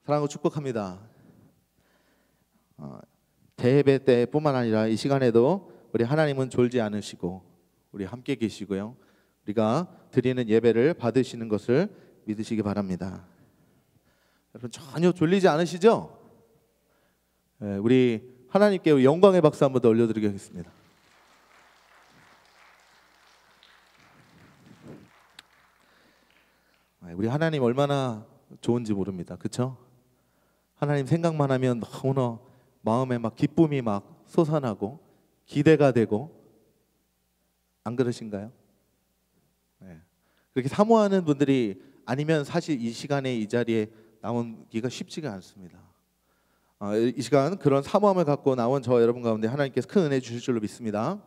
사랑하고 축복합니다. 대예배 때뿐만 아니라 이 시간에도 우리 하나님은 졸지 않으시고 우리 함께 계시고요. 우리가 드리는 예배를 받으시는 것을 믿으시기 바랍니다. 여러분 전혀 졸리지 않으시죠? 우리 하나님께 영광의 박수 한번 더 올려드리겠습니다. 우리 하나님 얼마나 좋은지 모릅니다. 그렇죠? 하나님 생각만 하면 너무나 마음에 막 기쁨이 막 솟아나고 기대가 되고, 안 그러신가요? 네. 그렇게 사모하는 분들이 아니면 사실 이 시간에 이 자리에 나오기가 쉽지가 않습니다. 이 시간 그런 사모함을 갖고 나온 저 여러분 가운데 하나님께서 큰 은혜 주실 줄로 믿습니다.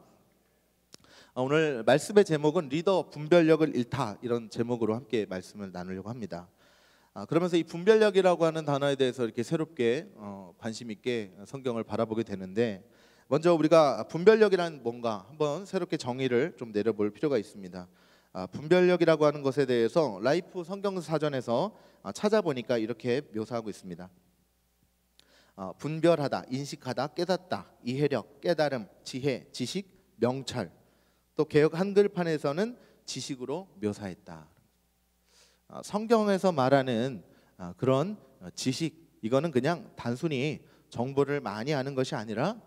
오늘 말씀의 제목은 리더 분별력을 잃다, 이런 제목으로 함께 말씀을 나누려고 합니다. 그러면서 이 분별력이라고 하는 단어에 대해서 이렇게 새롭게 관심 있게 성경을 바라보게 되는데, 먼저 우리가 분별력이란 뭔가 한번 새롭게 정의를 좀 내려볼 필요가 있습니다. 분별력이라고 하는 것에 대해서 라이프 성경사전에서 찾아보니까 이렇게 묘사하고 있습니다. 분별하다, 인식하다, 깨닫다, 이해력, 깨달음, 지혜, 지식, 명찰, 또 개역 한글판에서는 지식으로 묘사했다. 성경에서 말하는 그런 지식, 이거는 그냥 단순히 정보를 많이 아는 것이 아니라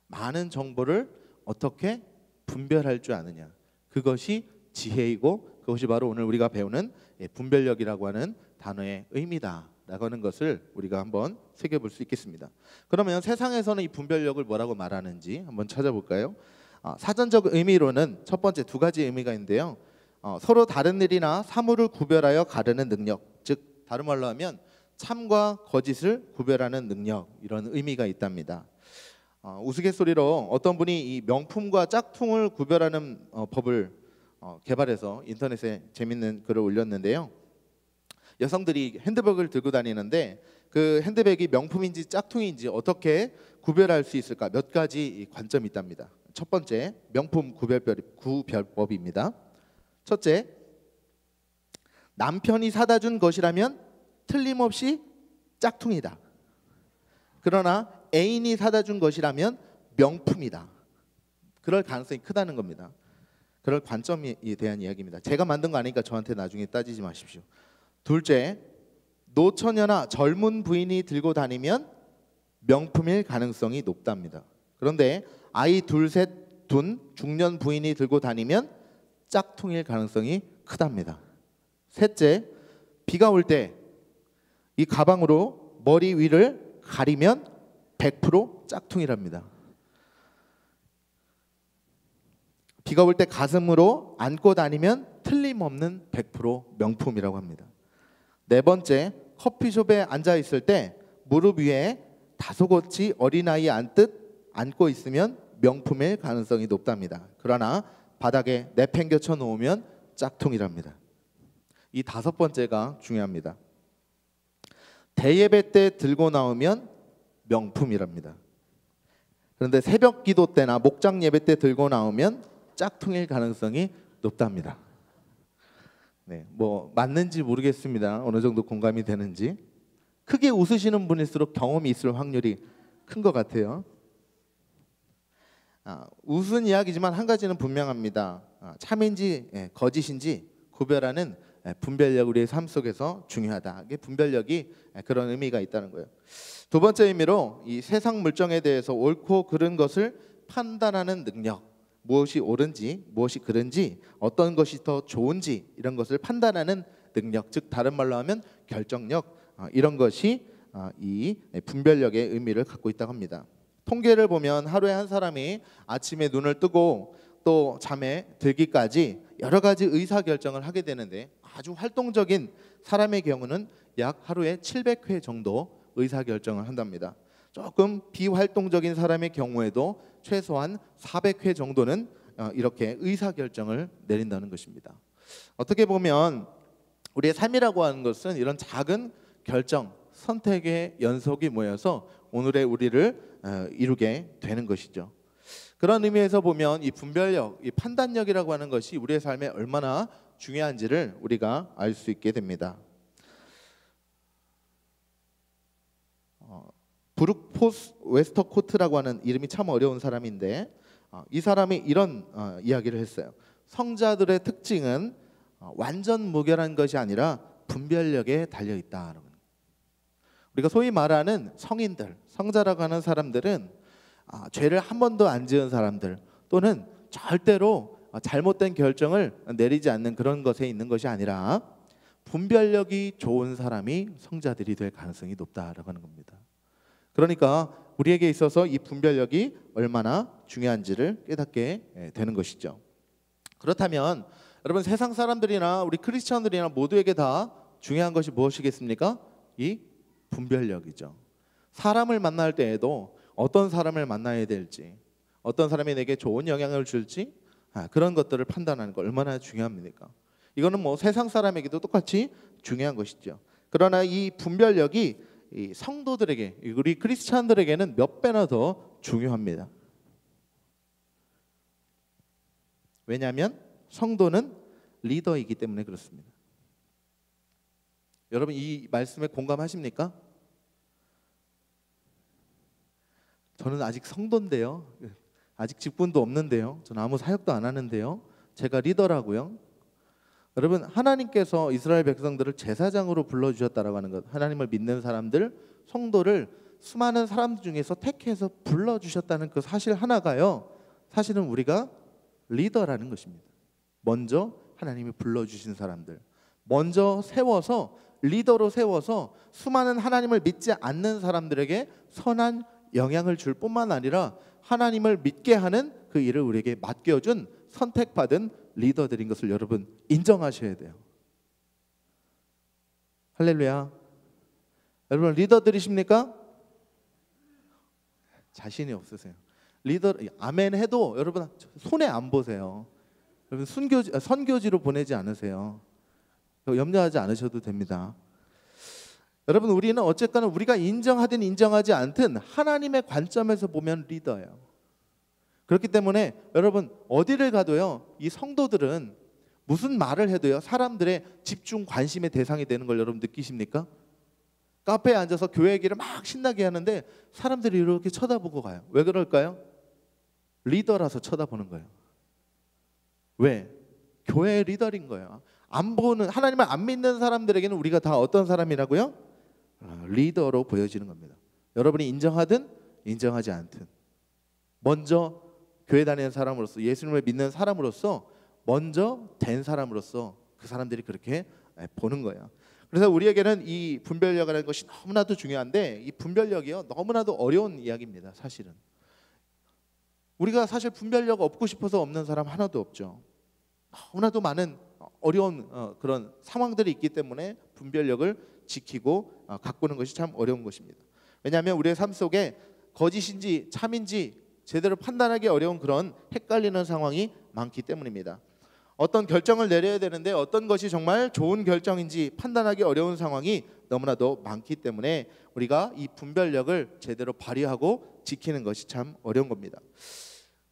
많은 정보를 어떻게 분별할 줄 아느냐, 그것이 지혜이고 그것이 바로 오늘 우리가 배우는 분별력이라고 하는 단어의 의미다 라고 하는 것을 우리가 한번 새겨볼 수 있겠습니다. 그러면 세상에서는 이 분별력을 뭐라고 말하는지 한번 찾아볼까요? 사전적 의미로는 첫 번째 두 가지 의미가 있는데요. 서로 다른 일이나 사물을 구별하여 가르는 능력, 즉 다른 말로 하면 참과 거짓을 구별하는 능력, 이런 의미가 있답니다. 우스갯소리로 어떤 분이 이 명품과 짝퉁을 구별하는 법을 개발해서 인터넷에 재밌는 글을 올렸는데요. 여성들이 핸드백을 들고 다니는데 그 핸드백이 명품인지 짝퉁인지 어떻게 구별할 수 있을까? 몇 가지 관점이 있답니다. 첫 번째, 명품 구별법입니다. 첫째, 남편이 사다 준 것이라면 틀림없이 짝퉁이다. 그러나 애인이 사다 준 것이라면 명품이다. 그럴 가능성이 크다는 겁니다. 그럴 관점에 대한 이야기입니다. 제가 만든 거 아니니까 저한테 나중에 따지지 마십시오. 둘째, 노처녀나 젊은 부인이 들고 다니면 명품일 가능성이 높답니다. 그런데 아이 둘, 셋 둔 중년 부인이 들고 다니면 짝퉁일 가능성이 크답니다. 셋째, 비가 올 때 이 가방으로 머리 위를 가리면 100% 짝퉁이랍니다. 비가 올 때 가슴으로 안고 다니면 틀림없는 100% 명품이라고 합니다. 네 번째, 커피숍에 앉아 있을 때 무릎 위에 다소곳이 어린아이 앉듯 안고 있으면 명품일 가능성이 높답니다. 그러나 바닥에 내팽겨쳐 놓으면 짝퉁이랍니다. 이 다섯 번째가 중요합니다. 대예배 때 들고 나오면 명품이랍니다. 그런데 새벽 기도 때나 목장 예배 때 들고 나오면 짝퉁일 가능성이 높답니다. 네, 뭐 맞는지 모르겠습니다. 어느 정도 공감이 되는지. 크게 웃으시는 분일수록 경험이 있을 확률이 큰 것 같아요. 웃은 이야기지만 한 가지는 분명합니다. 참인지 거짓인지 구별하는 분별력, 우리의 삶 속에서 중요하다. 이게 분별력이 그런 의미가 있다는 거예요. 두 번째 의미로 이 세상 물정에 대해서 옳고 그른 것을 판단하는 능력, 무엇이 옳은지 무엇이 그른지 어떤 것이 더 좋은지 이런 것을 판단하는 능력, 즉 다른 말로 하면 결정력, 이런 것이 이 분별력의 의미를 갖고 있다고 합니다. 통계를 보면 하루에 한 사람이 아침에 눈을 뜨고 또 잠에 들기까지 여러 가지 의사결정을 하게 되는데, 아주 활동적인 사람의 경우는 약 하루에 700회 정도 의사결정을 한답니다. 조금 비활동적인 사람의 경우에도 최소한 400회 정도는 이렇게 의사결정을 내린다는 것입니다. 어떻게 보면 우리의 삶이라고 하는 것은 이런 작은 결정, 선택의 연속이 모여서 오늘의 우리를 이루게 되는 것이죠. 그런 의미에서 보면 이 분별력, 이 판단력이라고 하는 것이 우리의 삶에 얼마나 중요한지를 우리가 알 수 있게 됩니다. 브룩 포스 웨스터코트라고 하는 이름이 참 어려운 사람인데 이 사람이 이런 이야기를 했어요. 성자들의 특징은 완전 무결한 것이 아니라 분별력에 달려 있다. 우리가 소위 말하는 성인들, 성자라고 하는 사람들은 죄를 한 번도 안 지은 사람들 또는 절대로 잘못된 결정을 내리지 않는 그런 것에 있는 것이 아니라 분별력이 좋은 사람이 성자들이 될 가능성이 높다라고 하는 겁니다. 그러니까 우리에게 있어서 이 분별력이 얼마나 중요한지를 깨닫게 되는 것이죠. 그렇다면 여러분, 세상 사람들이나 우리 크리스천들이나 모두에게 다 중요한 것이 무엇이겠습니까? 이 분별력이죠. 사람을 만날 때에도 어떤 사람을 만나야 될지, 어떤 사람이 내게 좋은 영향을 줄지, 그런 것들을 판단하는 거 얼마나 중요합니까? 이거는 뭐 세상 사람에게도 똑같이 중요한 것이죠. 그러나 이 분별력이 이 성도들에게, 우리 크리스찬들에게는 몇 배나 더 중요합니다. 왜냐하면 성도는 리더이기 때문에 그렇습니다. 여러분, 이 말씀에 공감하십니까? 저는 아직 성도인데요. 아직 직분도 없는데요. 저는 아무 사역도 안 하는데요. 제가 리더라고요. 여러분, 하나님께서 이스라엘 백성들을 제사장으로 불러주셨다라고 하는 것, 하나님을 믿는 사람들, 성도를 수많은 사람들 중에서 택해서 불러주셨다는 그 사실 하나가요, 사실은 우리가 리더라는 것입니다. 먼저 하나님이 불러주신 사람들, 먼저 세워서 리더로 세워서 수많은 하나님을 믿지 않는 사람들에게 선한 영향을 줄 뿐만 아니라 하나님을 믿게 하는 그 일을 우리에게 맡겨준 선택받은 리더들인 것을 여러분 인정하셔야 돼요. 할렐루야. 여러분, 리더들이십니까? 자신이 없으세요. 리더 아멘 해도 여러분 손해 안 보세요. 여러분 선교지로 보내지 않으세요. 염려하지 않으셔도 됩니다. 여러분, 우리는 어쨌거나 우리가 인정하든 인정하지 않든 하나님의 관점에서 보면 리더예요. 그렇기 때문에 여러분, 어디를 가도요, 이 성도들은 무슨 말을 해도요, 사람들의 집중 관심의 대상이 되는 걸 여러분 느끼십니까? 카페에 앉아서 교회 얘기를 막 신나게 하는데 사람들이 이렇게 쳐다보고 가요. 왜 그럴까요? 리더라서 쳐다보는 거예요. 왜? 교회의 리더인 거예요. 안 보는, 하나님을 안 믿는 사람들에게는 우리가 다 어떤 사람이라고요? 리더로 보여지는 겁니다. 여러분이 인정하든 인정하지 않든 먼저 교회 다니는 사람으로서, 예수님을 믿는 사람으로서 먼저 된 사람으로서 그 사람들이 그렇게 보는 거예요. 그래서 우리에게는 이 분별력이라는 것이 너무나도 중요한데, 이 분별력이요, 너무나도 어려운 이야기입니다. 사실은 우리가 사실 분별력 얻고 싶어서 없는 사람 하나도 없죠. 너무나도 많은 어려운 그런 상황들이 있기 때문에 분별력을 지키고 가꾸는 것이 참 어려운 것입니다. 왜냐하면 우리의 삶 속에 거짓인지 참인지 제대로 판단하기 어려운 그런 헷갈리는 상황이 많기 때문입니다. 어떤 결정을 내려야 되는데 어떤 것이 정말 좋은 결정인지 판단하기 어려운 상황이 너무나도 많기 때문에 우리가 이 분별력을 제대로 발휘하고 지키는 것이 참 어려운 겁니다.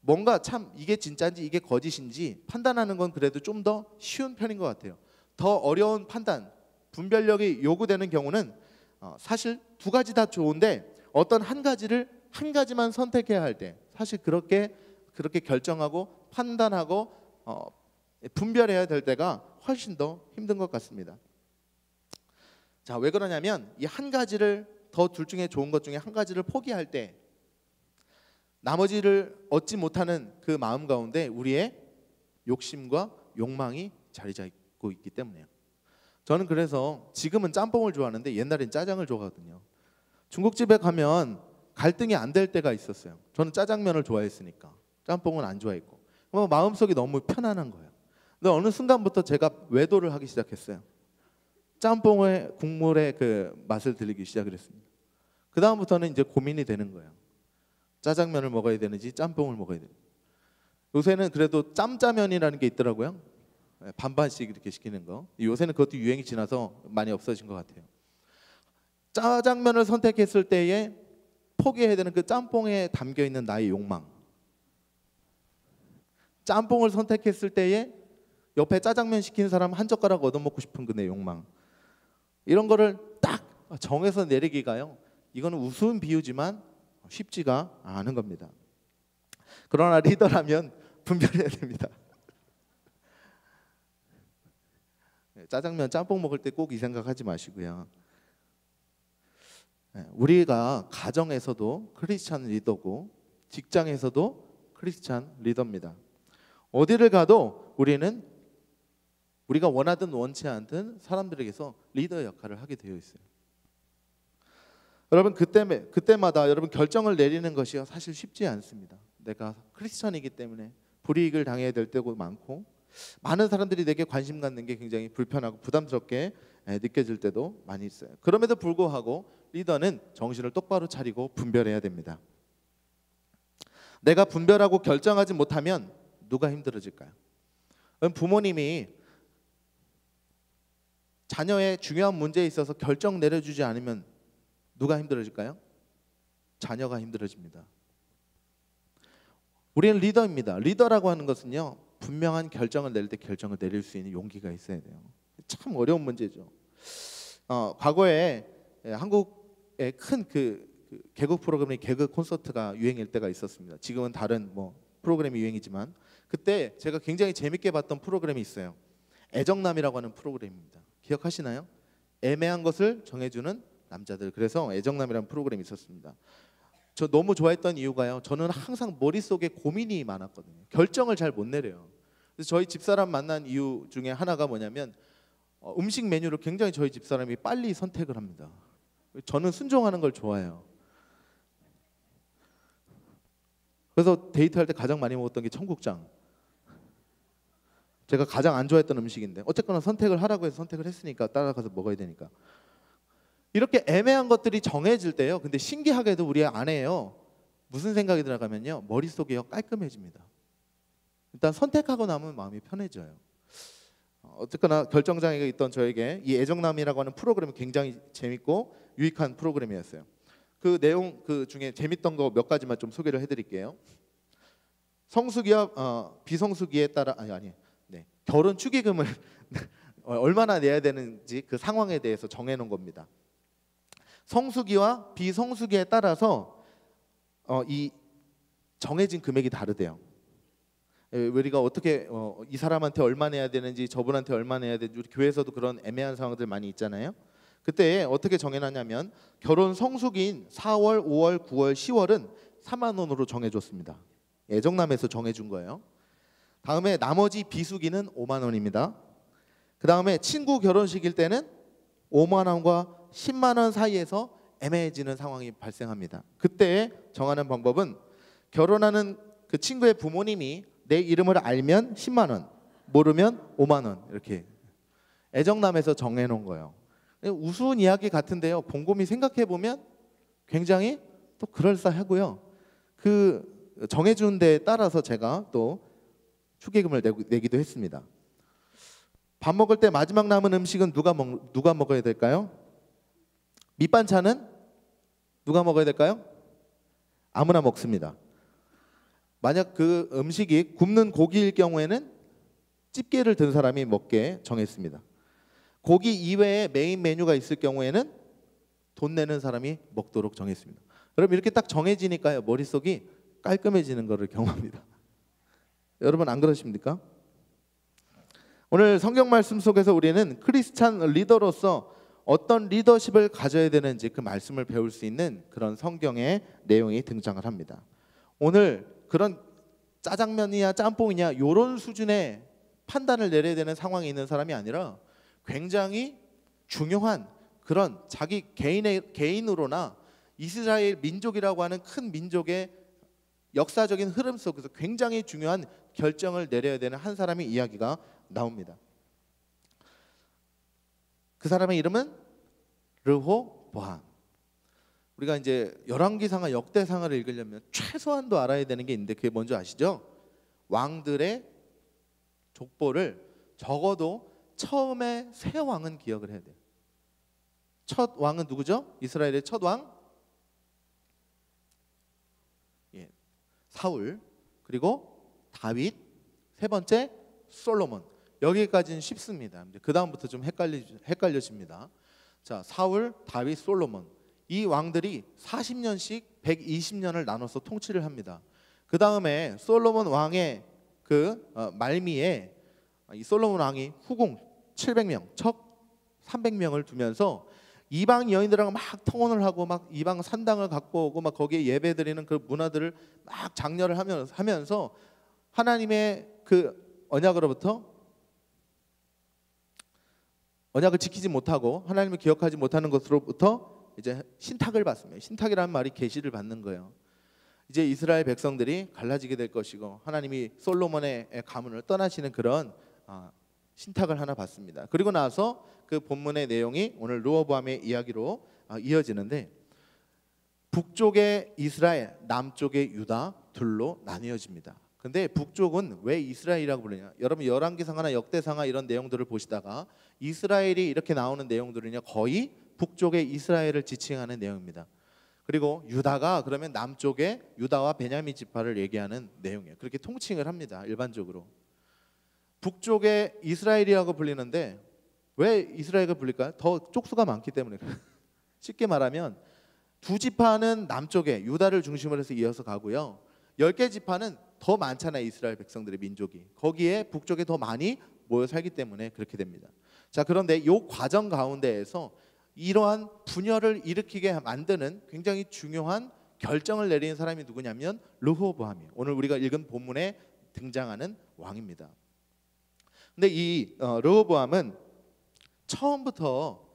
뭔가 참 이게 진짜인지 이게 거짓인지 판단하는 건 그래도 좀 더 쉬운 편인 것 같아요. 더 어려운 판단, 분별력이 요구되는 경우는 사실 두 가지 다 좋은데 어떤 한 가지만 선택해야 할 때 사실 그렇게 결정하고 판단하고 분별해야 될 때가 훨씬 더 힘든 것 같습니다. 자, 왜 그러냐면 이 한 가지를, 더 둘 중에 좋은 것 중에 한 가지를 포기할 때 나머지를 얻지 못하는 그 마음 가운데 우리의 욕심과 욕망이 자리 잡고 있기 때문이에요. 저는 그래서 지금은 짬뽕을 좋아하는데 옛날엔 짜장을 좋아하거든요. 중국집에 가면 갈등이 안 될 때가 있었어요. 저는 짜장면을 좋아했으니까 짬뽕은 안 좋아했고, 마음속이 너무 편안한 거예요. 근데 어느 순간부터 제가 외도를 하기 시작했어요. 짬뽕의 국물의 그 맛을 들리기 시작을 했습니다. 그 다음부터는 이제 고민이 되는 거예요. 짜장면을 먹어야 되는지 짬뽕을 먹어야 되는지. 요새는 그래도 짬짜면이라는 게 있더라고요. 반반씩 이렇게 시키는 거. 요새는 그것도 유행이 지나서 많이 없어진 것 같아요. 짜장면을 선택했을 때에 포기해야 되는 그 짬뽕에 담겨있는 나의 욕망, 짬뽕을 선택했을 때에 옆에 짜장면 시킨 사람 한 젓가락 얻어먹고 싶은 그 내 욕망, 이런 거를 딱 정해서 내리기가요 이거는 우스운 비유지만 쉽지가 않은 겁니다. 그러나 리더라면 분별해야 됩니다. 짜장면, 짬뽕 먹을 때 꼭 이 생각하지 마시고요. 우리가 가정에서도 크리스찬 리더고 직장에서도 크리스찬 리더입니다. 어디를 가도 우리는 우리가 원하든 원치 않든 사람들에게서 리더 역할을 하게 되어 있어요. 여러분 그때마다 여러분 결정을 내리는 것이 사실 쉽지 않습니다. 내가 크리스찬이기 때문에 불이익을 당해야 될 때도 많고 많은 사람들이 내게 관심 갖는 게 굉장히 불편하고 부담스럽게 느껴질 때도 많이 있어요. 그럼에도 불구하고 리더는 정신을 똑바로 차리고 분별해야 됩니다. 내가 분별하고 결정하지 못하면 누가 힘들어질까요? 부모님이 자녀의 중요한 문제에 있어서 결정 내려주지 않으면 누가 힘들어질까요? 자녀가 힘들어집니다. 우리는 리더입니다. 리더라고 하는 것은요, 분명한 결정을 내릴 때 결정을 내릴 수 있는 용기가 있어야 돼요. 참 어려운 문제죠. 과거에 한국의 큰 개그 프로그램이 개그 콘서트가 유행일 때가 있었습니다. 지금은 다른 프로그램이 유행이지만 그때 제가 굉장히 재밌게 봤던 프로그램이 있어요. 애정남이라고 하는 프로그램입니다. 기억하시나요? 애매한 것을 정해주는 남자들. 그래서 애정남이라는 프로그램이 있었습니다. 저 너무 좋아했던 이유가요, 저는 항상 머릿속에 고민이 많았거든요. 결정을 잘 못 내려요. 그래서 저희 집사람 만난 이유 중에 하나가 뭐냐면 음식 메뉴를 굉장히 저희 집사람이 빨리 선택을 합니다. 저는 순종하는 걸 좋아해요. 그래서 데이트할 때 가장 많이 먹었던 게 청국장. 제가 가장 안 좋아했던 음식인데 어쨌거나 선택을 하라고 해서 선택을 했으니까 따라가서 먹어야 되니까. 이렇게 애매한 것들이 정해질 때요, 근데 신기하게도 우리 아내요, 무슨 생각이 들어가면요, 머릿속이요 깔끔해집니다. 일단 선택하고 나면 마음이 편해져요. 어쨌거나 결정장애가 있던 저에게 이 애정남이라고 하는 프로그램이 굉장히 재밌고 유익한 프로그램이었어요. 그 내용 중에 재밌던 거 몇 가지만 좀 소개를 해드릴게요. 성수기와 비성수기에 따라 결혼 축의금을 얼마나 내야 되는지 그 상황에 대해서 정해놓은 겁니다. 성수기와 비성수기에 따라서 이 정해진 금액이 다르대요. 우리가 어떻게 이 사람한테 얼마 내야 되는지 저분한테 얼마 내야 되는지, 우리 교회에서도 그런 애매한 상황들 많이 있잖아요. 그때 어떻게 정해놨냐면 결혼 성수기인 4월, 5월, 9월, 10월은 4만 원으로 정해줬습니다. 애정남에서 정해준 거예요. 다음에 나머지 비수기는 5만 원입니다. 그 다음에 친구 결혼식일 때는 5만 원과 10만 원 사이에서 애매해지는 상황이 발생합니다. 그때 정하는 방법은 결혼하는 그 친구의 부모님이 내 이름을 알면 10만 원, 모르면 5만 원, 이렇게 애정남에서 정해놓은 거예요. 우스운 이야기 같은데요, 곰곰이 생각해 보면 굉장히 또 그럴싸하고요. 그 정해준 데에 따라서 제가 또 축의금을 내기도 했습니다. 밥 먹을 때 마지막 남은 음식은 누가 먹어야 될까요? 밑반찬은 누가 먹어야 될까요? 아무나 먹습니다. 만약 그 음식이 굽는 고기일 경우에는 집게를 든 사람이 먹게 정했습니다. 고기 이외에 메인 메뉴가 있을 경우에는 돈 내는 사람이 먹도록 정했습니다. 여러분 이렇게 딱 정해지니까요, 머릿속이 깔끔해지는 것을 경험합니다. 여러분 안 그러십니까? 오늘 성경 말씀 속에서 우리는 크리스찬 리더로서 어떤 리더십을 가져야 되는지 그 말씀을 배울 수 있는 그런 성경의 내용이 등장을 합니다. 오늘 그런 짜장면이냐 짬뽕이냐 이런 수준의 판단을 내려야 되는 상황에 있는 사람이 아니라 굉장히 중요한 그런 자기 개인으로나 이스라엘 민족이라고 하는 큰 민족의 역사적인 흐름 속에서 굉장히 중요한 결정을 내려야 되는 한 사람의 이야기가 나옵니다. 그 사람의 이름은 르호보암. 우리가 이제 열왕기상하 역대상을 읽으려면 최소한도 알아야 되는 게 있는데 그게 뭔지 아시죠? 왕들의 족보를 적어도 처음에 세 왕은 기억을 해야 돼요. 첫 왕은 누구죠? 이스라엘의 첫 왕? 사울, 그리고 다윗, 세 번째 솔로몬. 여기까지는 쉽습니다. 그 다음부터 좀 헷갈려집니다. 자, 사울, 다윗, 솔로몬. 이 왕들이 40년씩 120년을 나눠서 통치를 합니다. 그 다음에 솔로몬 왕의 그 말미에 이 솔로몬 왕이 후궁 700명, 척 300명을 두면서 이방 여인들하고 막 통혼을 하고 막 이방 산당을 갖고 오고 막 거기에 예배드리는 그 문화들을 막 장려를 하면서 하나님의 그 언약을 지키지 못하고 하나님을 기억하지 못하는 것으로부터 이제 신탁을 받습니다. 신탁이라는 말이 계시를 받는 거예요. 이제 이스라엘 백성들이 갈라지게 될 것이고 하나님이 솔로몬의 가문을 떠나시는 그런 신탁을 하나 받습니다. 그리고 나서 그 본문의 내용이 오늘 르호보암의 이야기로 이어지는데 북쪽의 이스라엘, 남쪽의 유다 둘로 나뉘어집니다. 근데 북쪽은 왜 이스라엘이라고 부르냐? 여러분 열왕기상하나 역대상하 이런 내용들을 보시다가 이스라엘이 이렇게 나오는 내용들은요 거의 북쪽의 이스라엘을 지칭하는 내용입니다. 그리고 유다가 그러면 남쪽의 유다와 베냐민 지파를 얘기하는 내용이에요. 그렇게 통칭을 합니다. 일반적으로. 북쪽의 이스라엘이라고 불리는데 왜 이스라엘을 불릴까요? 더 쪽수가 많기 때문에. 쉽게 말하면 두 지파는 남쪽에 유다를 중심으로 해서 이어서 가고요. 10개 지파는 더 많잖아요. 이스라엘 백성들의 민족이. 거기에 북쪽에 더 많이 모여 살기 때문에 그렇게 됩니다. 자, 그런데 이 과정 가운데에서 이러한 분열을 일으키게 만드는 굉장히 중요한 결정을 내리는 사람이 누구냐면 르호보암이에요. 오늘 우리가 읽은 본문에 등장하는 왕입니다. 근데 이 르호보암은 처음부터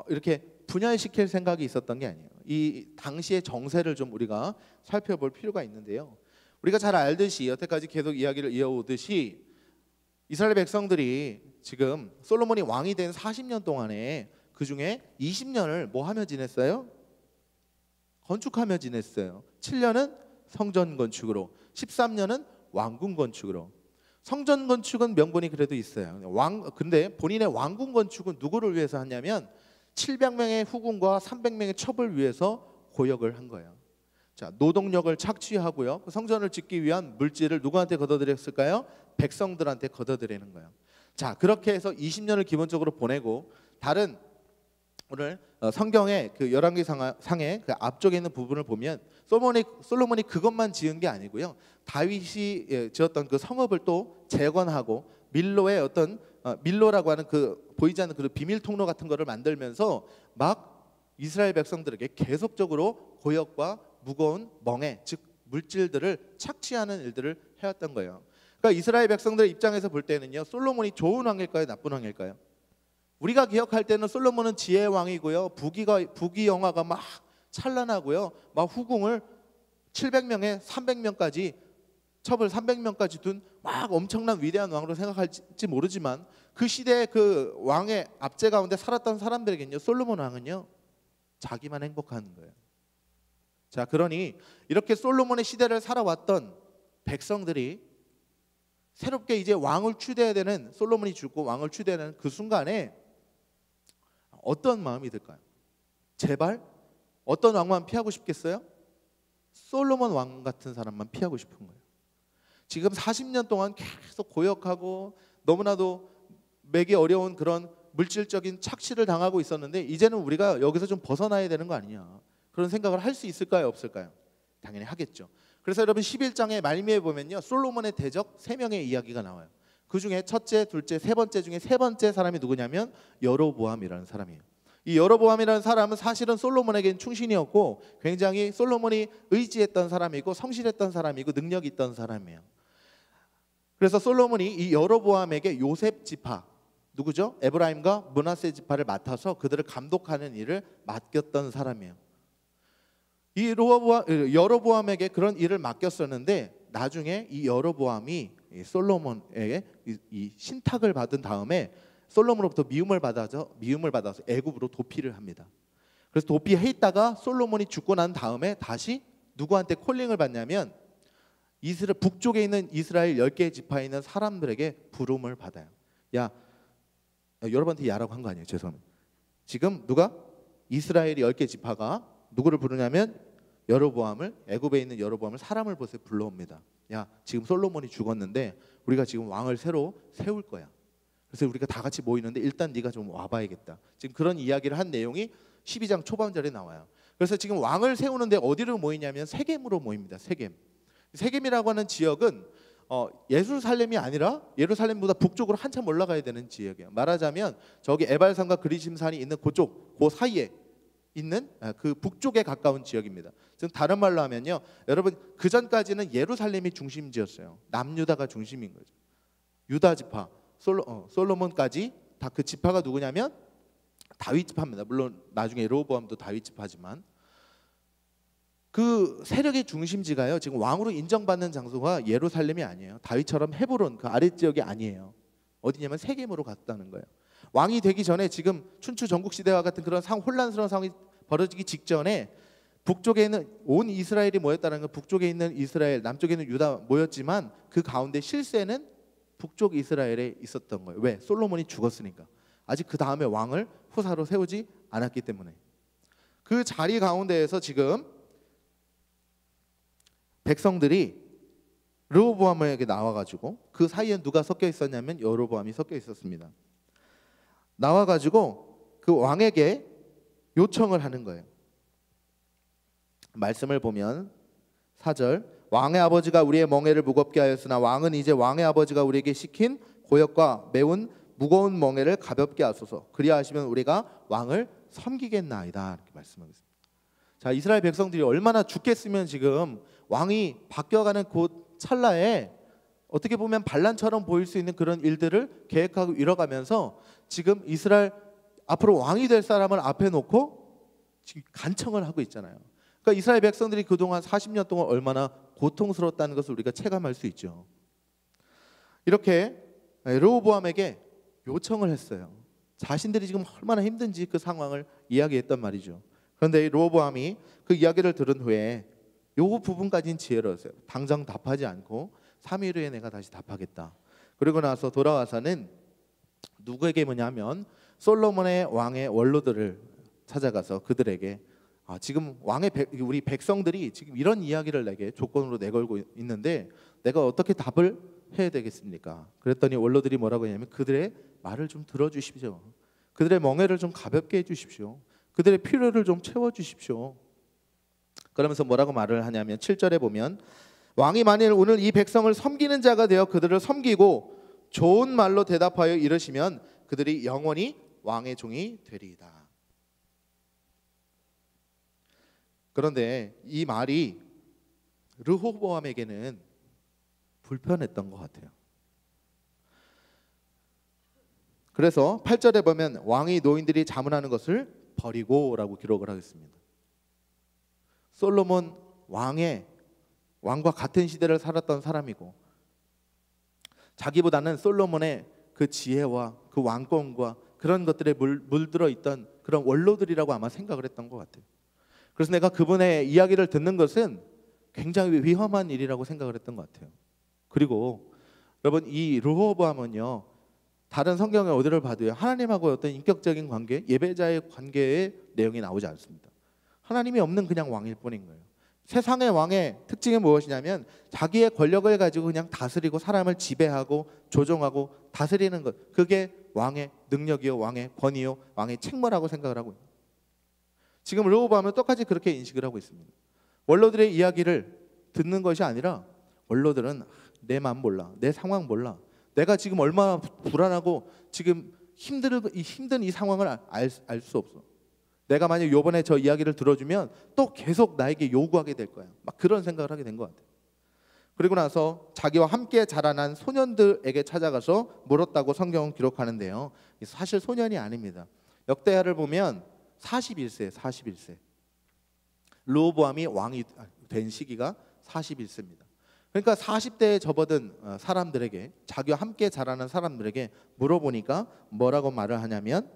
이렇게 분열시킬 생각이 있었던 게 아니에요. 이 당시의 정세를 좀 우리가 살펴볼 필요가 있는데요. 우리가 잘 알듯이 여태까지 계속 이야기를 이어오듯이 이스라엘 백성들이 지금 솔로몬이 왕이 된 40년 동안에 그 중에 20년을 뭐 하며 지냈어요? 건축하며 지냈어요. 7년은 성전 건축으로, 13년은 왕궁 건축으로. 성전 건축은 명분이 그래도 있어요. 근데 본인의 왕궁 건축은 누구를 위해서 하냐면 700명의 후궁과 300명의 첩을 위해서 고역을 한 거예요. 자, 노동력을 착취하고요. 성전을 짓기 위한 물질을 누구한테 걷어들였을까요? 백성들한테 걷어들이는 거예요. 자, 그렇게 해서 20년을 기본적으로 보내고 다른 오늘 성경의 그 열왕기상의 그 앞쪽에 있는 부분을 보면 솔로몬이 그것만 지은 게 아니고요. 다윗이 지었던 그 성읍을 또 재건하고 밀로의 어떤 밀로라고 하는 그 보이지 않는 그 비밀 통로 같은 거를 만들면서 막 이스라엘 백성들에게 계속적으로 고역과 무거운 멍에 즉 물질들을 착취하는 일들을 해왔던 거예요. 그러니까 이스라엘 백성들의 입장에서 볼 때는요, 솔로몬이 좋은 왕일까요, 나쁜 왕일까요? 우리가 기억할 때는 솔로몬은 지혜의 왕이고요, 부귀 영화가 막 찬란하고요, 막 후궁을 700명에 300명까지 첩을 300명까지 둔 막 엄청난 위대한 왕으로 생각할지 모르지만 그 시대의 그 왕의 압제 가운데 살았던 사람들에게는요, 솔로몬 왕은요 자기만 행복한 거예요. 자, 그러니 이렇게 솔로몬의 시대를 살아왔던 백성들이 새롭게 이제 왕을 추대해야 되는, 솔로몬이 죽고 왕을 추대하는 그 순간에 어떤 마음이 들까요? 제발 어떤 왕만 피하고 싶겠어요? 솔로몬 왕 같은 사람만 피하고 싶은 거예요. 지금 40년 동안 계속 고역하고 너무나도 매기 어려운 그런 물질적인 착취를 당하고 있었는데 이제는 우리가 여기서 좀 벗어나야 되는 거 아니냐, 그런 생각을 할 수 있을까요, 없을까요? 당연히 하겠죠. 그래서 여러분 11장의 말미에 보면요, 솔로몬의 대적 3명의 이야기가 나와요. 그 중에 첫째, 둘째, 세 번째 중에 세 번째 사람이 누구냐면 여로보암이라는 사람이에요. 이 여로보암이라는 사람은 사실은 솔로몬에게는 충신이었고 굉장히 솔로몬이 의지했던 사람이고 성실했던 사람이고 능력이 있던 사람이에요. 그래서 솔로몬이 이 여로보암에게 요셉 지파, 누구죠? 에브라임과 므낫세 지파를 맡아서 그들을 감독하는 일을 맡겼던 사람이에요. 이 여로보암에게 그런 일을 맡겼었는데 나중에 이 여로보암이 솔로몬에게 이 신탁을 받은 다음에 솔로몬으로부터 미움을 받아서 애굽으로 도피를 합니다. 그래서 도피해 있다가 솔로몬이 죽고 난 다음에 다시 누구한테 콜링을 받냐면 북쪽에 있는 이스라엘 10개의 지파에 있는 사람들에게 부름을 받아요. 야, 여러분한테 야라고 한 거 아니에요. 죄송합니다. 지금 누가? 이스라엘이 10개 지파가 누구를 부르냐면 여로보암을, 애굽에 있는 여로보암을 사람을 보세요 불러옵니다. 야, 지금 솔로몬이 죽었는데 우리가 지금 왕을 새로 세울 거야. 그래서 우리가 다 같이 모이는데 일단 네가 좀 와봐야겠다. 지금 그런 이야기를 한 내용이 12장 초반절에 나와요. 그래서 지금 왕을 세우는데 어디로 모이냐면 세겜으로 모입니다. 세겜. 세겜이라고 하는 지역은 예루살렘이 아니라 예루살렘보다 북쪽으로 한참 올라가야 되는 지역이에요. 말하자면 저기 에발산과 그리심산이 있는 그쪽, 그 사이에 있는 그 북쪽에 가까운 지역입니다. 즉 다른 말로 하면요, 여러분 그 전까지는 예루살렘이 중심지였어요. 남유다가 중심인 거죠. 유다 지파, 솔로몬까지 다 그 지파가 누구냐면 다윗 지파입니다. 물론 나중에 여로보암도 다윗 지파지만 그 세력의 중심지가요, 지금 왕으로 인정받는 장소가 예루살렘이 아니에요. 다윗처럼 헤브론 그 아랫지역이 아니에요. 어디냐면 세겜으로 갔다는 거예요. 왕이 되기 전에 지금 춘추 전국시대와 같은 그런 혼란스러운 상황이 벌어지기 직전에 북쪽에 있는 온 이스라엘이 모였다는 건, 북쪽에 있는 이스라엘, 남쪽에 있는 유다 모였지만 그 가운데 실세는 북쪽 이스라엘에 있었던 거예요. 왜? 솔로몬이 죽었으니까. 아직 그 다음에 왕을 후사로 세우지 않았기 때문에. 그 자리 가운데에서 지금 백성들이 르호보암에게 나와가지고, 그 사이에 누가 섞여 있었냐면 여로보암이 섞여 있었습니다. 나와가지고 그 왕에게 요청을 하는 거예요. 말씀을 보면 4절, 왕의 아버지가 우리의 멍에를 무겁게 하였으나 왕은 이제 왕의 아버지가 우리에게 시킨 고역과 매운 무거운 멍에를 가볍게 하소서. 그리하시면 우리가 왕을 섬기겠나이다. 이렇게 말씀하고 있습니다. 자, 이스라엘 백성들이 얼마나 죽겠으면 지금 왕이 바뀌어가는 그 찰나에 어떻게 보면 반란처럼 보일 수 있는 그런 일들을 계획하고 이뤄가면서 지금 이스라엘 앞으로 왕이 될 사람을 앞에 놓고 지금 간청을 하고 있잖아요. 그러니까 이스라엘 백성들이 그동안 40년 동안 얼마나 고통스러웠다는 것을 우리가 체감할 수 있죠. 이렇게 르호보암에게 요청을 했어요. 자신들이 지금 얼마나 힘든지 그 상황을 이야기했단 말이죠. 그런데 르호보암이 그 이야기를 들은 후에 요 부분까지는 지혜로웠어요. 당장 답하지 않고 3일 후에 내가 다시 답하겠다. 그리고 나서 돌아와서는 누구에게 뭐냐면 솔로몬의 왕의 원로들을 찾아가서 그들에게 지금 우리 백성들이 지금 이런 이야기를 내게 조건으로 내걸고 있는데 내가 어떻게 답을 해야 되겠습니까? 그랬더니 원로들이 뭐라고 했냐면 그들의 말을 좀 들어주십시오. 그들의 멍에를 좀 가볍게 해주십시오. 그들의 필요를 좀 채워주십시오. 그러면서 뭐라고 말을 하냐면 7절에 보면 왕이 만일 오늘 이 백성을 섬기는 자가 되어 그들을 섬기고 좋은 말로 대답하여 이르시면 그들이 영원히 왕의 종이 되리이다. 그런데 이 말이 르호보암에게는 불편했던 것 같아요. 그래서 8절에 보면 왕이 노인들이 자문하는 것을 버리고 라고 기록을 하겠습니다. 솔로몬 왕과 같은 시대를 살았던 사람이고 자기보다는 솔로몬의 그 지혜와 그 왕권과 그런 것들에 물들어 있던 그런 원로들이라고 아마 생각을 했던 것 같아요. 그래서 내가 그분의 이야기를 듣는 것은 굉장히 위험한 일이라고 생각을 했던 것 같아요. 그리고 여러분 이 르호보암은요, 다른 성경의 어디를 봐도요 하나님하고 어떤 인격적인 관계, 예배자의 관계의 내용이 나오지 않습니다. 하나님이 없는 그냥 왕일 뿐인 거예요. 세상의 왕의 특징이 무엇이냐면 자기의 권력을 가지고 그냥 다스리고 사람을 지배하고 조종하고 다스리는 것, 그게 왕의 능력이요, 왕의 권위요, 왕의 책무라고 생각을 하고 있습니다. 지금 르호보암은 똑같이 그렇게 인식을 하고 있습니다. 원로들의 이야기를 듣는 것이 아니라 원로들은 내 마음 몰라, 내 상황 몰라, 내가 지금 얼마나 불안하고 지금 힘든 이 상황을 알 수 없어. 내가 만약 이번에 저 이야기를 들어주면 또 계속 나에게 요구하게 될 거야. 막 그런 생각을 하게 된 것 같아요. 그리고 나서 자기와 함께 자라난 소년들에게 찾아가서 물었다고 성경은 기록하는데요, 사실 소년이 아닙니다. 역대하를 보면 41세. 르호보암이 왕이 된 시기가 41세입니다. 그러니까 40대에 접어든 사람들에게, 자기와 함께 자라는 사람들에게 물어보니까 뭐라고 말을 하냐면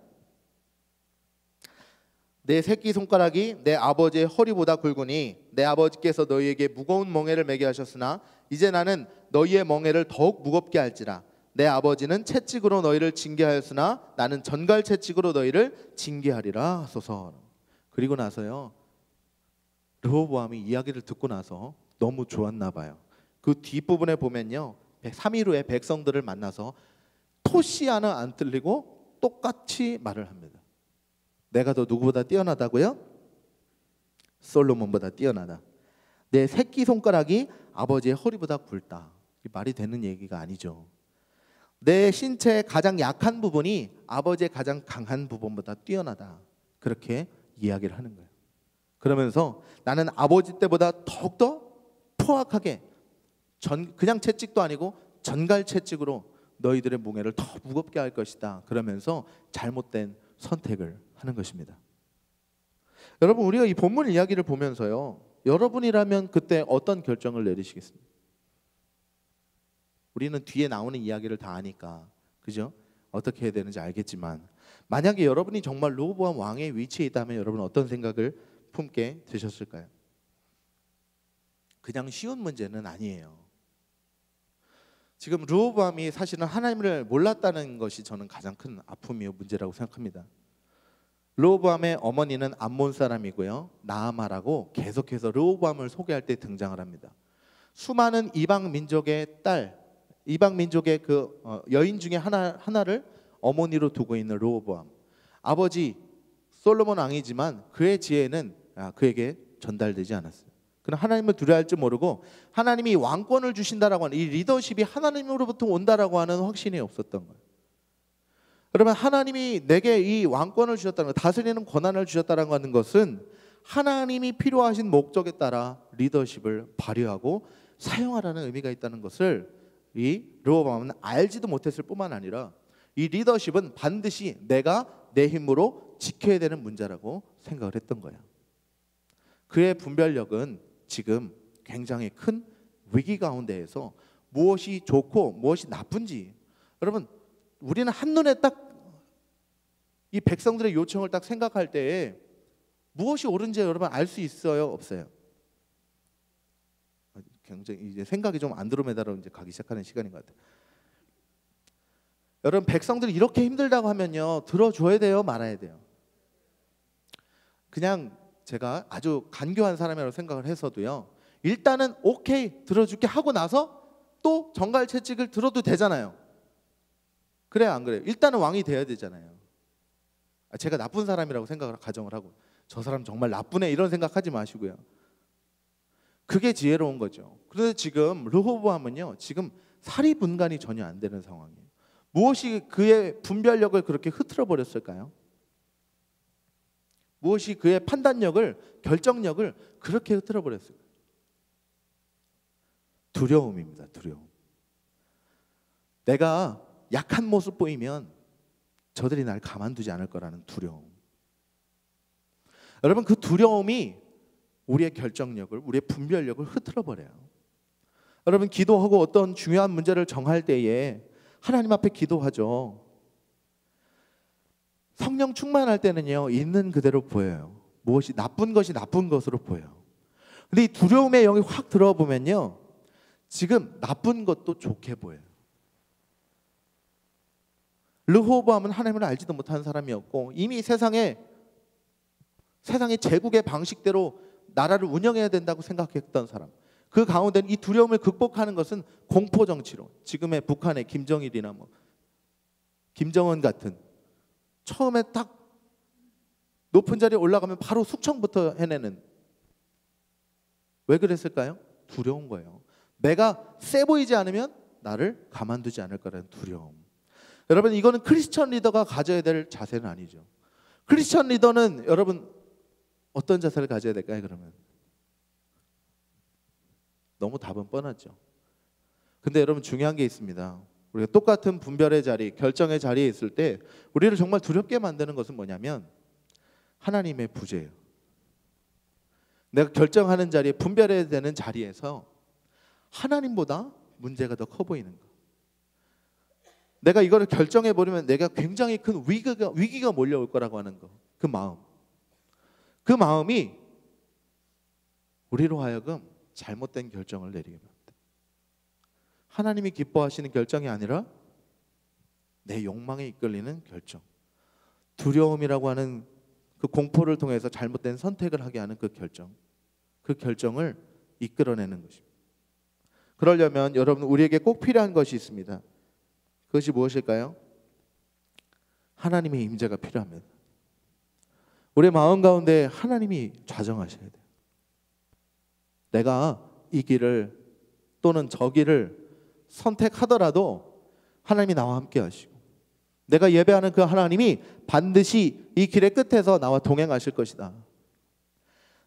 내 새끼손가락이 내 아버지의 허리보다 굵으니 내 아버지께서 너희에게 무거운 멍에를 매게 하셨으나 이제 나는 너희의 멍에를 더욱 무겁게 할지라. 내 아버지는 채찍으로 너희를 징계하였으나 나는 전갈 채찍으로 너희를 징계하리라 하소서. 그리고 나서요, 르호보암이 이야기를 듣고 나서 너무 좋았나 봐요. 그 뒷부분에 보면요, 3일 후에 백성들을 만나서 토시 하나 안 틀리고 똑같이 말을 합니다. 내가 더 누구보다 뛰어나다고요? 솔로몬보다 뛰어나다. 내 새끼손가락이 아버지의 허리보다 굵다. 말이 되는 얘기가 아니죠. 내 신체의 가장 약한 부분이 아버지의 가장 강한 부분보다 뛰어나다. 그렇게 이야기를 하는 거예요. 그러면서 나는 아버지 때보다 더욱더 포악하게 그냥 채찍도 아니고 전갈 채찍으로 너희들의 몽해를 더 무겁게 할 것이다. 그러면서 잘못된 선택을 하는 것입니다. 여러분, 우리가 이 본문 이야기를 보면서요, 여러분이라면 그때 어떤 결정을 내리시겠습니까? 우리는 뒤에 나오는 이야기를 다 아니까, 그죠? 어떻게 해야 되는지 알겠지만, 만약에 여러분이 정말 르호보암 왕의 위치에 있다면 여러분 어떤 생각을 품게 되셨을까요? 그냥 쉬운 문제는 아니에요. 지금 르호보암이 사실은 하나님을 몰랐다는 것이 저는 가장 큰 아픔이요 문제라고 생각합니다. 르호보암의 어머니는 암몬 사람이고요, 나아마라고 계속해서 르호보암을 소개할 때 등장을 합니다. 수많은 이방 민족의 딸, 이방 민족의 그 여인 중에 하나를 어머니로 두고 있는 르호보암. 아버지 솔로몬 왕이지만 그의 지혜는 그에게 전달되지 않았어요. 그는 하나님을 두려워할 줄 모르고 하나님이 왕권을 주신다라고 하는 이 리더십이 하나님으로부터 온다라고 하는 확신이 없었던 거예요. 그러면 하나님이 내게 이 왕권을 주셨다는 것, 다스리는 권한을 주셨다는 하는 것은 하나님이 필요하신 목적에 따라 리더십을 발휘하고 사용하라는 의미가 있다는 것을 이 르호보암은 알지도 못했을 뿐만 아니라 이 리더십은 반드시 내가 내 힘으로 지켜야 되는 문제라고 생각을 했던 거예요. 그의 분별력은 지금 굉장히 큰 위기 가운데에서 무엇이 좋고 무엇이 나쁜지, 여러분 우리는 한눈에 딱 이 백성들의 요청을 딱 생각할 때에 무엇이 옳은지 여러분 알 수 있어요, 없어요? 굉장히 이제 생각이 좀 안드로메다로 이제 가기 시작하는 시간인 것 같아요. 여러분, 백성들이 이렇게 힘들다고 하면요, 들어줘야 돼요, 말아야 돼요? 그냥 제가 아주 간교한 사람이라고 생각을 해서도요, 일단은 오케이 들어줄게 하고 나서 또 정갈 채찍을 들어도 되잖아요. 그래요, 안 그래요? 일단은 왕이 돼야 되잖아요. 제가 나쁜 사람이라고 생각을 가정을 하고 저 사람 정말 나쁘네 이런 생각하지 마시고요. 그게 지혜로운 거죠. 그런데 지금 르호보암은요, 지금 사리분간이 전혀 안 되는 상황이에요. 무엇이 그의 분별력을 그렇게 흐트러 버렸을까요? 무엇이 그의 판단력을, 결정력을 그렇게 흐트러 버렸을까요? 두려움입니다. 두려움. 내가 약한 모습 보이면 저들이 날 가만두지 않을 거라는 두려움. 여러분, 그 두려움이 우리의 결정력을, 우리의 분별력을 흐트러 버려요. 여러분, 기도하고 어떤 중요한 문제를 정할 때에 하나님 앞에 기도하죠. 성령 충만할 때는요, 있는 그대로 보여요. 무엇이 나쁜 것이 나쁜 것으로 보여요. 근데 이 두려움의 영이 확 들어보면요, 지금 나쁜 것도 좋게 보여요. 르호보암은 하나님을 알지도 못하는 사람이었고 이미 세상의 제국의 방식대로 나라를 운영해야 된다고 생각했던 사람. 그 가운데는 이 두려움을 극복하는 것은 공포 정치로, 지금의 북한의 김정일이나 김정은 같은, 처음에 딱 높은 자리에 올라가면 바로 숙청부터 해내는. 왜 그랬을까요? 두려운 거예요. 내가 세 보이지 않으면 나를 가만두지 않을 거라는 두려움. 여러분, 이거는 크리스천 리더가 가져야 될 자세는 아니죠. 크리스천 리더는 여러분 어떤 자세를 가져야 될까요? 그러면 너무 답은 뻔하죠. 근데 여러분, 중요한 게 있습니다. 우리가 똑같은 분별의 자리, 결정의 자리에 있을 때 우리를 정말 두렵게 만드는 것은 뭐냐면 하나님의 부재예요. 내가 결정하는 자리에, 분별해야 되는 자리에서 하나님보다 문제가 더 커 보이는 거. 내가 이거를 결정해 버리면 내가 굉장히 큰 위기가 몰려올 거라고 하는 거. 그 마음이 우리로 하여금 잘못된 결정을 내리게 합니다. 하나님이 기뻐하시는 결정이 아니라 내 욕망에 이끌리는 결정, 두려움이라고 하는 그 공포를 통해서 잘못된 선택을 하게 하는 그 결정을 이끌어내는 것입니다. 그러려면 여러분, 우리에게 꼭 필요한 것이 있습니다. 그것이 무엇일까요? 하나님의 임재가 필요합니다. 우리의 마음 가운데 하나님이 좌정하셔야 돼요. 내가 이 길을 또는 저 길을 선택하더라도 하나님이 나와 함께 하시고, 내가 예배하는 그 하나님이 반드시 이 길의 끝에서 나와 동행하실 것이다.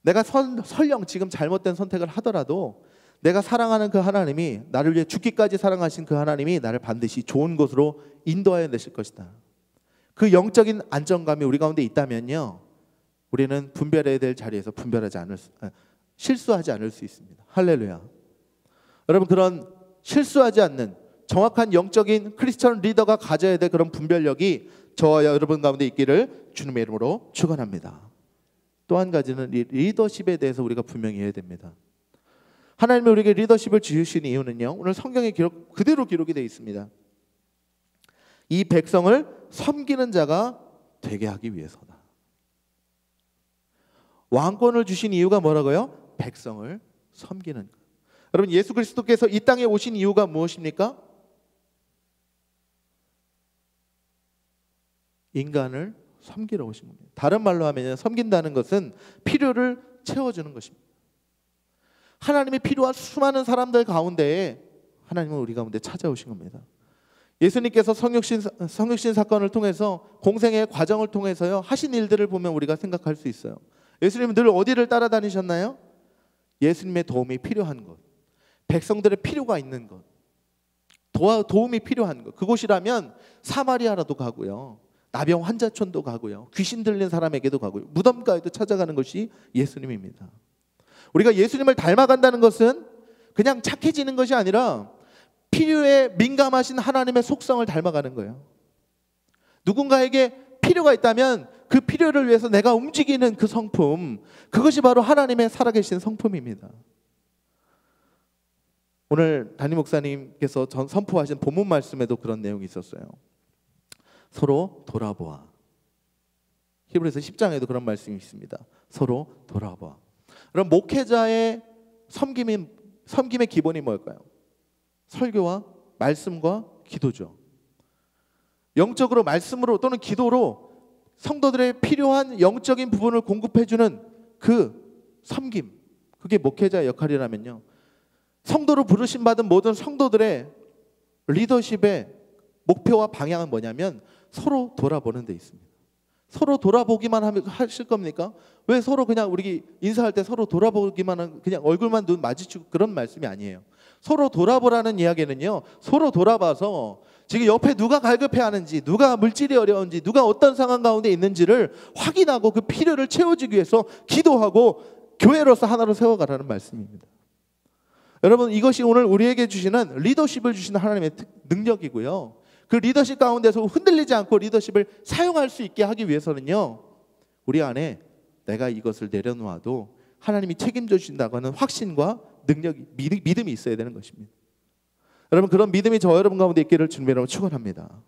내가 설령 지금 잘못된 선택을 하더라도 내가 사랑하는 그 하나님이, 나를 위해 죽기까지 사랑하신 그 하나님이 나를 반드시 좋은 곳으로 인도하여 내실 것이다. 그 영적인 안정감이 우리 가운데 있다면요, 우리는 분별해야 될 자리에서 실수하지 않을 수 있습니다. 할렐루야. 여러분, 그런 실수하지 않는 정확한 영적인 크리스천 리더가 가져야 될 그런 분별력이 저와 여러분 가운데 있기를 주님의 이름으로 축원합니다. 또 한 가지는 이 리더십에 대해서 우리가 분명히 해야 됩니다. 하나님이 우리에게 리더십을 주신 이유는요, 오늘 성경에 그대로 기록이 되어 있습니다. 이 백성을 섬기는 자가 되게 하기 위해서다. 왕권을 주신 이유가 뭐라고요? 백성을 섬기는 것. 여러분, 예수 그리스도께서 이 땅에 오신 이유가 무엇입니까? 인간을 섬기러 오신 겁니다. 다른 말로 하면 섬긴다는 것은 필요를 채워주는 것입니다. 하나님이 필요한 수많은 사람들 가운데에 하나님은 우리 가운데 찾아오신 겁니다. 예수님께서 성육신 사건을 통해서, 공생의 과정을 통해서요, 하신 일들을 보면 우리가 생각할 수 있어요. 예수님은 늘 어디를 따라다니셨나요? 예수님의 도움이 필요한 곳, 백성들의 필요가 있는 곳, 도움이 필요한 곳, 그곳이라면 사마리아라도 가고요, 나병 환자촌도 가고요, 귀신 들린 사람에게도 가고요, 무덤가에도 찾아가는 것이 예수님입니다. 우리가 예수님을 닮아간다는 것은 그냥 착해지는 것이 아니라 필요에 민감하신 하나님의 속성을 닮아가는 거예요. 누군가에게 필요가 있다면 그 필요를 위해서 내가 움직이는 그 성품, 그것이 바로 하나님의 살아계신 성품입니다. 오늘 담임 목사님께서 선포하신 본문 말씀에도 그런 내용이 있었어요. 서로 돌아보아. 히브리서 10장에도 그런 말씀이 있습니다. 서로 돌아보아. 그럼 목회자의 섬김의 기본이 뭘까요? 설교와 말씀과 기도죠. 영적으로 말씀으로 또는 기도로 성도들의 필요한 영적인 부분을 공급해주는 그 섬김, 그게 목회자의 역할이라면요, 성도로 부르심 받은 모든 성도들의 리더십의 목표와 방향은 뭐냐면 서로 돌아보는 데 있습니다. 서로 돌아보기만 하실 겁니까? 왜 서로 그냥 우리 인사할 때 서로 돌아보기만 하는, 그냥 얼굴만 눈 마주치고 그런 말씀이 아니에요. 서로 돌아보라는 이야기는요, 서로 돌아봐서 지금 옆에 누가 갈급해하는지, 누가 물질이 어려운지, 누가 어떤 상황 가운데 있는지를 확인하고 그 필요를 채워주기 위해서 기도하고 교회로서 하나로 세워가라는 말씀입니다. 여러분, 이것이 오늘 우리에게 주시는 리더십을 주시는 하나님의 능력이고요, 그 리더십 가운데서 흔들리지 않고 리더십을 사용할 수 있게 하기 위해서는요, 우리 안에 내가 이것을 내려놓아도 하나님이 책임져 주신다고 하는 확신과 능력이, 믿음이 있어야 되는 것입니다. 여러분, 그런 믿음이 저 여러분 가운데 있기를 주님의 이름으로 축원합니다.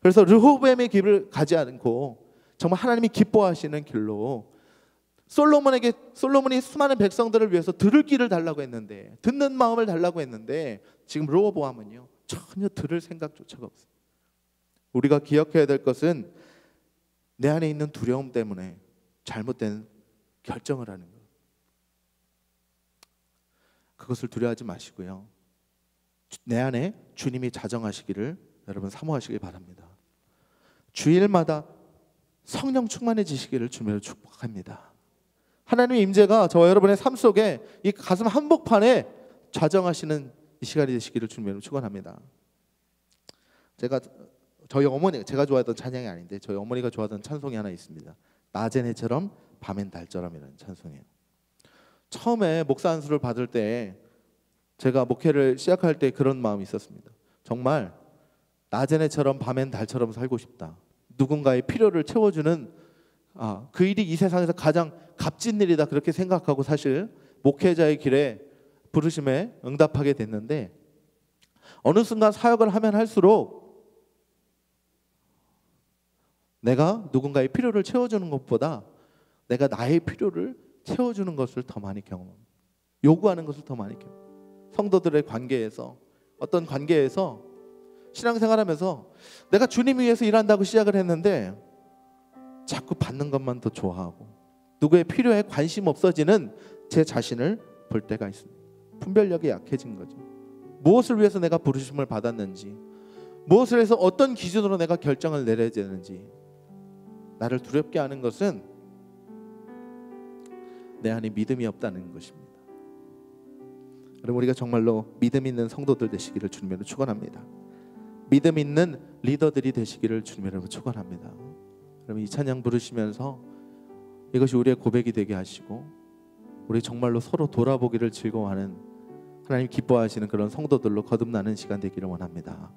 그래서 르호보암의 길을 가지 않고 정말 하나님이 기뻐하시는 길로, 솔로몬이 수많은 백성들을 위해서 들을 길을 달라고 했는데, 듣는 마음을 달라고 했는데, 지금 르호보암은요 전혀 들을 생각조차가 없어요. 우리가 기억해야 될 것은 내 안에 있는 두려움 때문에 잘못된 결정을 하는 것, 그것을 두려워하지 마시고요, 내 안에 주님이 자정하시기를 여러분 사모하시길 바랍니다. 주일마다 성령 충만해지시기를 주님으로 축복합니다. 하나님의 임재가 저와 여러분의 삶 속에 이 가슴 한복판에 자정하시는 이 시간이 되시기를 주님으로 축원합니다. 제가 좋아하던 찬양이 아닌데 저희 어머니가 좋아하던 찬송이 하나 있습니다. 낮엔 해처럼 밤엔 달처럼이라는 찬송이에요. 처음에 목사 안수를 받을 때, 제가 목회를 시작할 때 그런 마음이 있었습니다. 정말 낮엔 해처럼 밤엔 달처럼 살고 싶다. 누군가의 필요를 채워주는 그 일이 이 세상에서 가장 값진 일이다, 그렇게 생각하고 사실 목회자의 길에 부르심에 응답하게 됐는데, 어느 순간 사역을 하면 할수록 내가 누군가의 필요를 채워주는 것보다 내가 나의 필요를 채워주는 것을 더 많이 경험합니다. 요구하는 것을 더 많이 경험합니다. 성도들의 관계에서, 어떤 관계에서 신앙생활하면서 내가 주님 위해서 일한다고 시작을 했는데 자꾸 받는 것만 더 좋아하고 누구의 필요에 관심 없어지는 제 자신을 볼 때가 있습니다. 분별력이 약해진 거죠. 무엇을 위해서 내가 부르심을 받았는지, 무엇을 해서 어떤 기준으로 내가 결정을 내려야 되는지 나를 두렵게 하는 것은 내 안에 믿음이 없다는 것입니다. 여러분, 우리가 정말로 믿음 있는 성도들 되시기를 주님으로 축원합니다. 믿음 있는 리더들이 되시기를 주님으로 축원합니다. 여러분, 이 찬양 부르시면서 이것이 우리의 고백이 되게 하시고 우리 정말로 서로 돌아보기를 즐거워하는, 하나님 기뻐하시는 그런 성도들로 거듭나는 시간 되기를 원합니다.